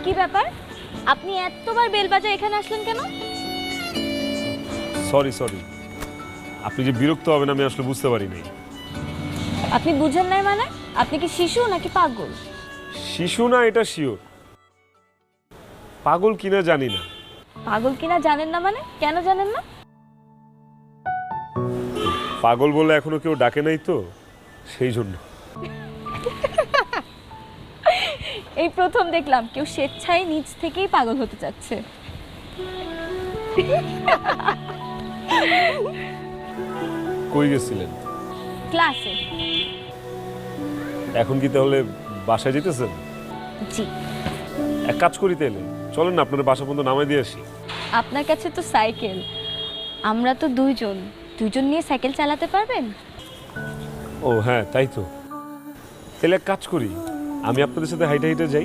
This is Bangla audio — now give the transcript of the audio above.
কি ব্যাপার, আপনি এতবার বেল বাজায় এখানে আসলেন কেন? সরি সরি, আপনি যে বিরক্ত হবেন আমি আসলে বুঝতে পারিনি। আপনি বুঝেন নাই মানে? আপনি কি শিশু নাকি পাগল? শিশু না, এটা শিওর। পাগল কিনা জানি না। পাগল কিনা জানেন না মানে? কেন জানেন না? পাগল বলে এখনো কেউ ডাকে নাই তো, সেই জন্য। এই প্রথম দেখলাম কেউ স্বেচ্ছায় নিজ থেকেই পাগল হতে চাচ্ছে। কই গেছিলেন? ক্লাসে। এখন কি তাহলে বাসায় যেতেছেন? জি। এক কাজ করি তাহলে, চলেন না আপনার বাসা পর্যন্ত নামাই দিয়ে আসি। আপনার কাছে তো সাইকেল, আমরা তো দুইজন, দুইজন নিয়ে সাইকেল চালাতে পারবেন? ও হ্যাঁ, তাই তো। তাহলে এক কাজ করি, আমি আপনাদের সাথে হাইটে হাইটে যাই।